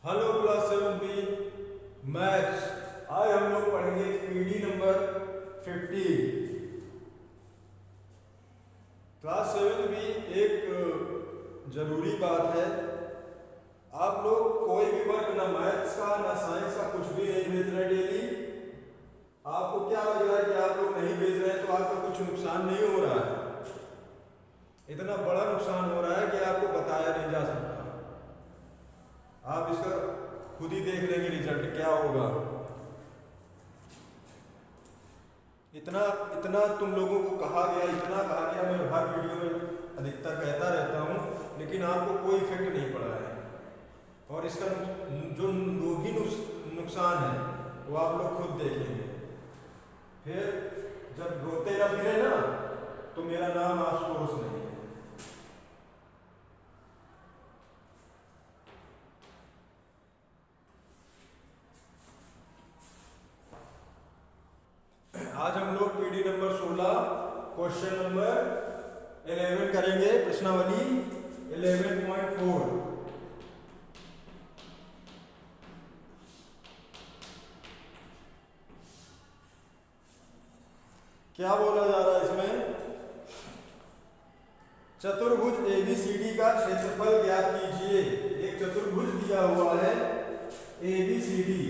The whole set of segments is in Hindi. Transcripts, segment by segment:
Hello class 7 B maths. आज हम लोग पढ़ेंगे पीडी नंबर 15। क्लास 7 बी एक ज़रूरी बात है। आप लोग कोई भी वर्क ना मैथ्स का ना साइंस का कुछ भी नहीं भेज रहे डेली। आपको क्या लग रहा है कि आप लोग नहीं भेज रहे हैं तो आपका कुछ नुकसान नहीं हो रहा है। इतना बड़ा नुकसान हो रहा है कि आपको बताया नहीं जा सकता। आप इसका खुद ही देख लेंगे रिजल्ट क्या होगा। इतना इतना तुम लोगों को कहा गया, इतना कहा गया, मैं हर वीडियो में अधिकतर कहता रहता हूँ, लेकिन आपको कोई इफेक्ट नहीं पड़ा है। और इसका जो भी नुकसान है वो आप लोग खुद देखेंगे। फिर जब रोते ना फिरे ना तो मेरा नाम आशुतोष नहीं है। आज हम लोग पीडी नंबर 16 क्वेश्चन नंबर 11 करेंगे, प्रश्नावली 11.4। क्या बोला जा रहा है इसमें? चतुर्भुज एबीसीडी का क्षेत्रफल ज्ञात कीजिए। एक चतुर्भुज दिया हुआ है ABCD.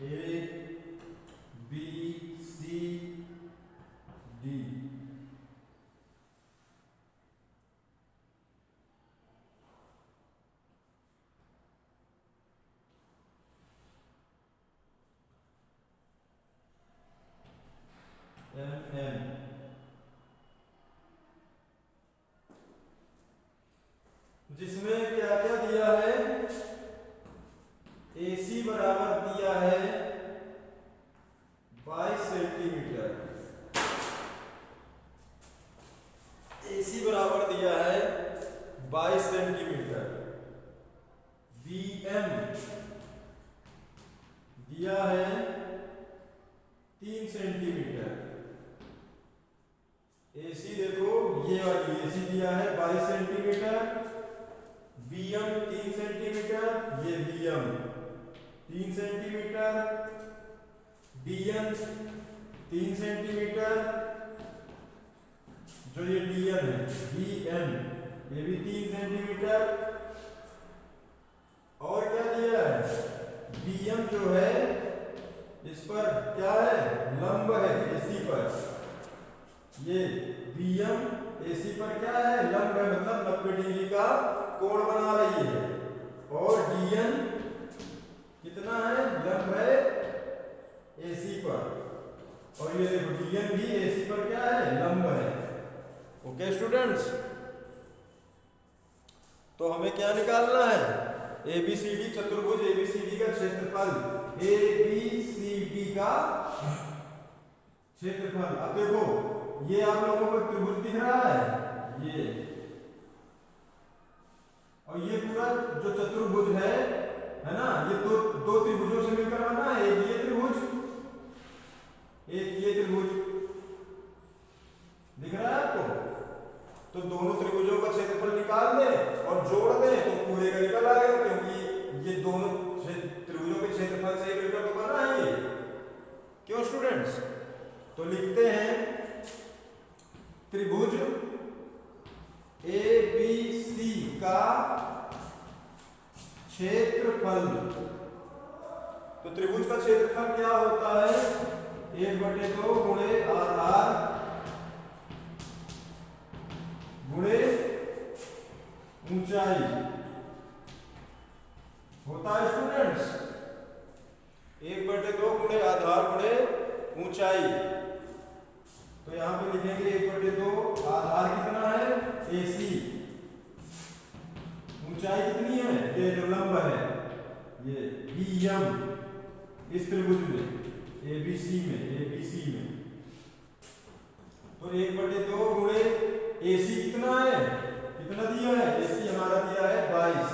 A B C D. M N जिसमें क्या क्या दिया है? AC बराबर दिया है 22 सेंटीमीटर। AC बराबर दिया है 22 सेंटीमीटर। BM दिया है 3 सेंटीमीटर। AC देखो, ये वाली AC दिया है 22 सेंटीमीटर। BM 3 सेंटीमीटर, ये BM 3 सेंटीमीटर। DN 3 सेंटीमीटर, जो ये DN है DN ये भी 3 सेंटीमीटर। और क्या दिया है? BM जो है इस पर क्या है? लंब है AC पर। ये BM AC पर क्या है? लंब है, मतलब 90 डिग्री का कोण बना रही है। और DN कितना है? लंब है AC पर। और ये देखो DN भी AC पर क्या है? लंब है। ओके स्टूडेंट्स, तो हमें क्या निकालना है? ABCD चतुर्भुज ABCD का क्षेत्रफल। ABCD का क्षेत्रफल। अब देखो, ये आप लोगों को त्रिभुज दिख रहा है, ये और ये पूरा जो चतुर्भुज है ना, ये दो त्रिभुजों से मिलकर बना है। एक ये त्रिभुज, एक ये त्रिभुज दिख रहा है आपको। तो दोनों त्रिभुजों का क्षेत्रफल निकाल दें और जोड़ दें तो पूरे का निकल आएगा, क्योंकि ये दोनों त्रिभुजों के क्षेत्रफल से मिलकर तो बना है ये। क्यों स्टूडेंट्स? तो लिखते हैं त्रिभुज ABC का क्षेत्रफल। तो त्रिभुज का क्षेत्रफल क्या होता है? 1/2 गुणे आधार गुणे ऊंचाई होता है स्टूडेंट्स। 1/2 गुणे आधार गुणे ऊंचाई। तो यहां पे लिखेंगे 1/2 आधार कितना है? AC। ऊंचाई कितनी है? ये जो लंब है ये BM इस त्रिभुज में ABC में। तो 1/2 गुणे AC कितना है? कितना दिया है? AC हमारा दिया है 22।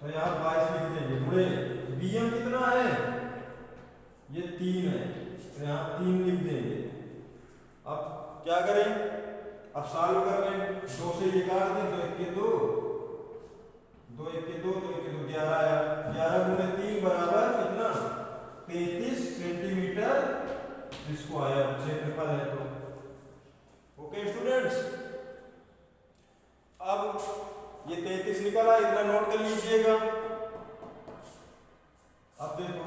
तो यहाँ 22 लिख देंगे। गुणे BM कितना है? तो यहाँ 3 लिख देंगे। अब क्या करें, अब सॉल्व कर लें। 2 से ये काट दें, 2 1 के 2, 2 1 के 2, 2 1 के 2 11 आया। 11 गुणे 3 बराबर कितना, 33 सेंटीमीटर स्क्वायर क्षेत्रफल है। तो ओके स्टूडेंट्स, अब ये 33 निकला, इतना नोट कर लीजिएगा। अब देखो,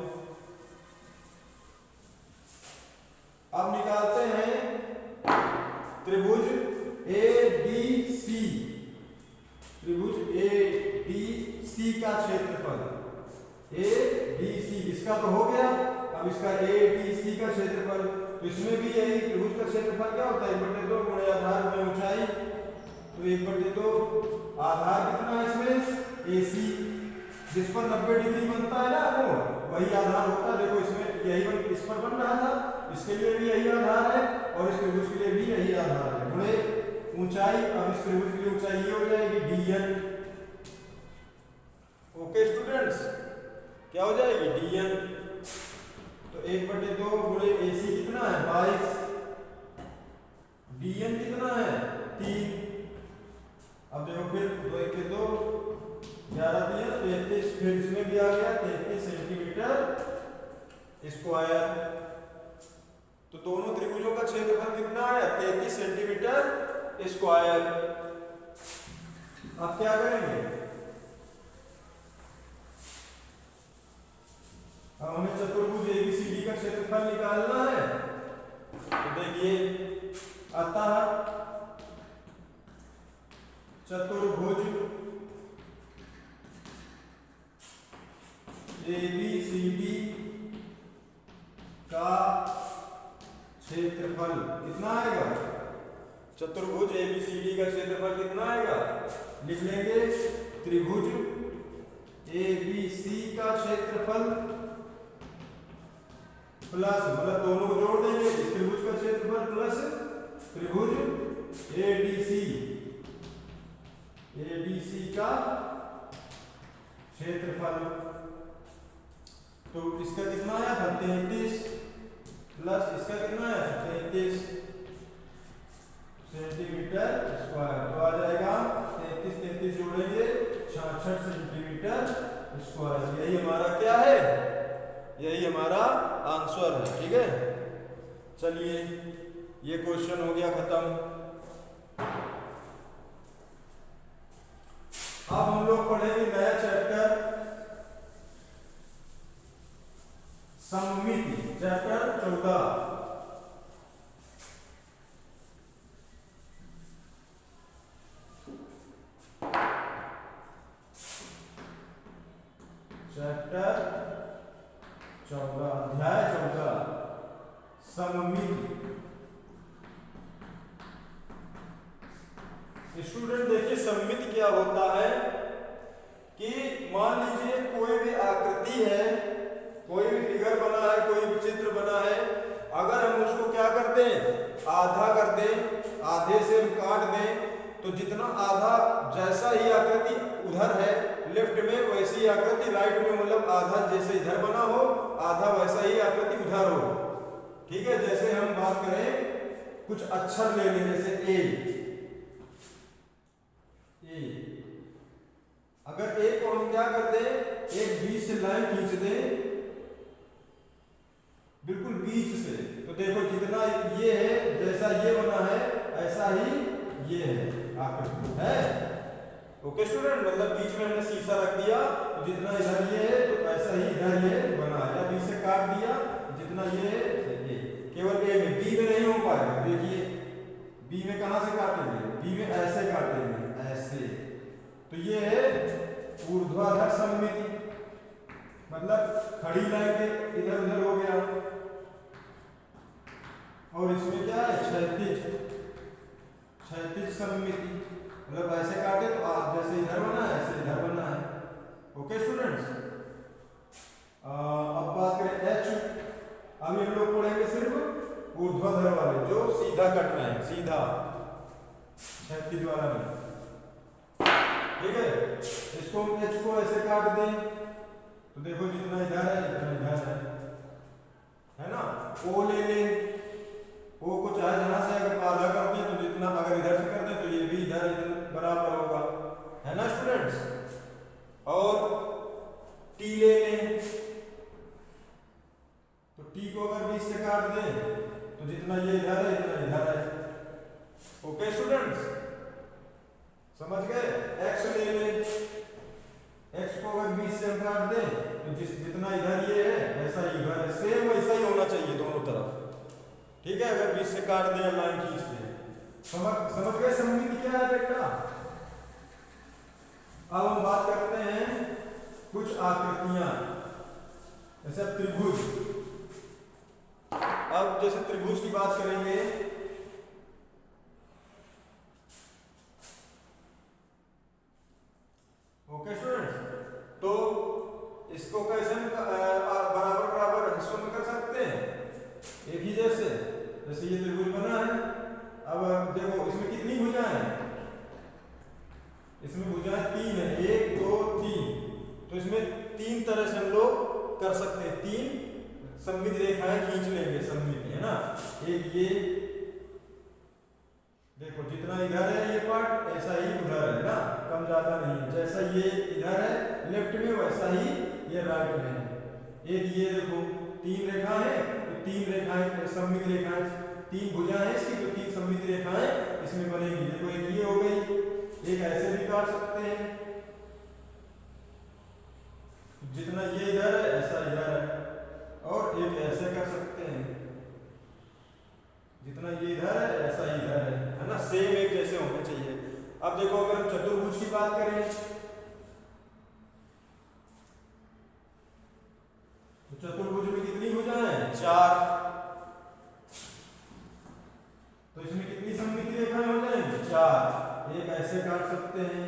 अब निकालते हैं त्रिभुज ABC, त्रिभुज ABC का क्षेत्रफल। ABC इसका तो हो गया, अब इसका ADC का क्षेत्रफल। तो इसमें भी यही त्रिभुज का क्षेत्रफल क्या होता है, 1/2 गुणे आधार गुणे ऊंचाई। तो 1/2 आधार कितना है इसमें, AC, जिस पर 90 डिग्री बनता है ना कोण, वही आधार होता है। देखो इसमें यही इस पर बन रहा था, इसके लिए भी यही आधार है और इस त्रिभुज के लिए भी यही आधार है, गुणे ऊंचाई। अब इस त्रिभुज की ऊंचाई ये हो जाएगी DN। ओके स्टूडेंट्स, क्या हो जाएगी, DN। तो 1/2 गुणे AC कितना है, 22, DN कितना है, 3। अब देखो फिर 2 1 के 2, 11 3 33, फिर इसमें भी आ गया 33 सेंटीमीटर स्क्वायर। तो दोनों त्रिभुजों का क्षेत्रफल कितना है, 33 सेंटीमीटर स्क्वायर। अब क्या करेंगे, अब हमें चतुर्भुज ABCD का क्षेत्रफल निकालना है। तो देखिए, अतः चतुर्भुज ABCD का क्षेत्रफल कितना आएगा, चतुर्भुज ABCD का क्षेत्रफल कितना आएगा, लिख लेंगे त्रिभुज ABC का क्षेत्रफल प्लस, मतलब दोनों को जोड़ देंगे, इस त्रिभुज का क्षेत्रफल प्लस त्रिभुज ADC का क्षेत्रफल। तो इसका कितना आया था, 33, प्लस इसका कितना है, 33 सेंटीमीटर स्क्वायर। तो आ जाएगा 33 33 जोड़ेंगे 66 सेंटीमीटर स्क्वायर। यही हमारा क्या है, यही हमारा आंसर है। ठीक है, चलिए ये क्वेश्चन हो गया खत्म। अब हम लोग पढ़ेंगे नया चैप्टर सममिति, चैप्टर 14। चैप्टर 14, अध्याय 14, सममिति। स्टूडेंट देखिए, सममिति क्या होता है कि मान लीजिए कोई भी आकृति है, कोई भी फिगर बना है, कोई भी चित्र बना है, अगर हम उसको क्या कर दें, आधा कर दें, आधे से हम काट दें, तो जितना आधा जैसा ही आकृति उधर है लेफ्ट में, वैसी आकृति राइट में, मतलब आधा जैसे इधर बना हो, आधा वैसा ही आकृति उधर हो। ठीक है, जैसे हम बात करें कुछ अक्षर ले लें, जैसे ए। अगर ए को हम क्या कर दें, एक बीच से लाइन खींच दें, बिल्कुल बीच से, तो देखो जितना ये है, जैसा ये बना है ऐसा ही ये है आकृति है। ओके स्टूडेंट, मतलब बीच में हमने शीशा रख दिया, तो जितना इधर ये है तो ऐसा ही इधर ये बना है, या बीच से काट दिया, जितना ये है ये, केवल ए में, बी में नहीं हो पाएगा। देखिए बी में कहां से काटेंगे, बी में ऐसे काटेंगे, ऐसे। तो ये है ऊर्ध्वाधर सममिति, मतलब खड़ी लाइन के इधर उधर हो गया। और इसमें क्या है, क्षैतिज सममिति, मतलब ऐसे काटे तो आप जैसे इधर बना है ऐसे इधर बना है। ओके स्टूडेंट्स, अब बात करें एच। अभी हम लोग पढ़ेंगे सिर्फ ऊर्ध्वाधर वाले, जो सीधा कटना है, सीधा, क्षैतिज वाला नहीं। ठीक है, इसको एच को ऐसे काट दें, तो देखो जितना इधर है इतना इधर है ना। ओ ले ले, ओ को चाहे जहां से अगर आधा कर दें तो जितना, अगर इधर से कर दें तो ये भी इधर बराबर होगा, है ना स्टूडेंट्स। और टी ले लें, तो टी को अगर 20 से काट दें तो जितना ये इधर है इतना इधर है। ओके स्टूडेंट्स, समझ गए। एक्स ले लें, एक्स को अगर 20 से काट दें तो जितना इधर ये है वैसा ही इधर है, सेम वैसा ही होना चाहिए दोनों तरफ, ठीक है। अगर 20 से काट दें लाइन खींच दें, समझ गए सममिति क्या है बेटा। अब हम बात करते हैं कुछ आकृतियां, जैसे त्रिभुज। अब जैसे त्रिभुज की बात करेंगे, ओके स्टूडेंट्स, तो इसको कैसे हम बराबर बराबर हिस्सों में कर सकते हैं, एक ही जैसे ये त्रिभुज बना है। अब देखो इसमें कितनी भुजाएं हैं, इसमें भुजाएं 3 है, 1 2 3, तो इसमें 3 तरह से हम लोग कर सकते हैं, 3 सममित रेखाएं खींच लेंगे, सममित है ना। एक ये देखो जितना इधर है ये पार्ट ऐसा ही उधर है ना, कम ज्यादा नहीं है, जैसा ये इधर है लेफ्ट में वैसा ही ये राइट में है। एक ये देखो 3 रेखा है, तो 3 रेखाएं सममित रेखाएं, 3 भुजा है इसकी, तो 3 सममित रेखाएं इसमें बनेगी। देखो एक ये हो गई, एक ऐसे भी काट सकते हैं, जितना ये इधर है ऐसा इधर है, और एक ऐसे कर सकते हैं, जितना ये इधर है ऐसा ही इधर है ना, सेम एक जैसे होने चाहिए। अब देखो अगर हम चतुर्भुज की बात करें, तो चतुर्भुज में कितनी भुजाएं हैं, 4, तो इसमें कितनी सममित रेखाएं हो जाएंगी, 4। एक ऐसे काट सकते हैं,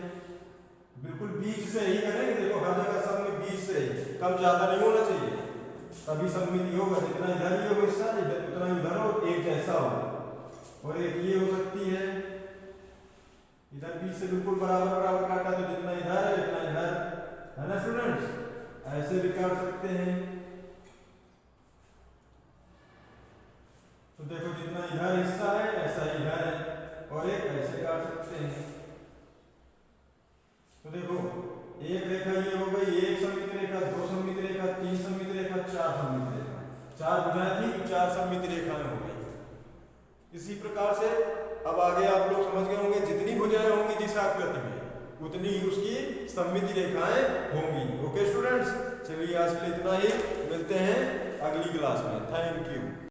बिल्कुल बीच से ही करेंगे, देखो हर जगह सब में बीच से, कम ज्यादा नहीं होना चाहिए, तभी सममिति होगा। जितना इधर ये हो हिस्सा उतना इधर हो, एक जैसा हो। और एक ये हो सकती है, इधर बीच से बिल्कुल बराबर बराबर काटा, तो जितना इधर है उतना इधर, है ना स्टूडेंट्स। ऐसे भी काट सकते हैं, तो देखो जितना इधर हिस्सा है ऐसा इधर है, और एक ऐसे काट सकते हैं। तो देखो एक रेखा ये हो गई, एक सममित रेखा, 2 सममित रेखा, 3 सममित रेखा, 4 सममित रेखा, 4 भुजाएं थी, 4 सममित रेखाएं हो गई। इसी प्रकार से अब आगे आप लोग समझ गए होंगे, जितनी भुजाएं होंगी जिस आकृति में उतनी ही उसकी सममित रेखाएं होंगी। ओके स्टूडेंट्स, चलिए आज के लिए इतना ही, मिलते हैं अगली क्लास में। Thank you.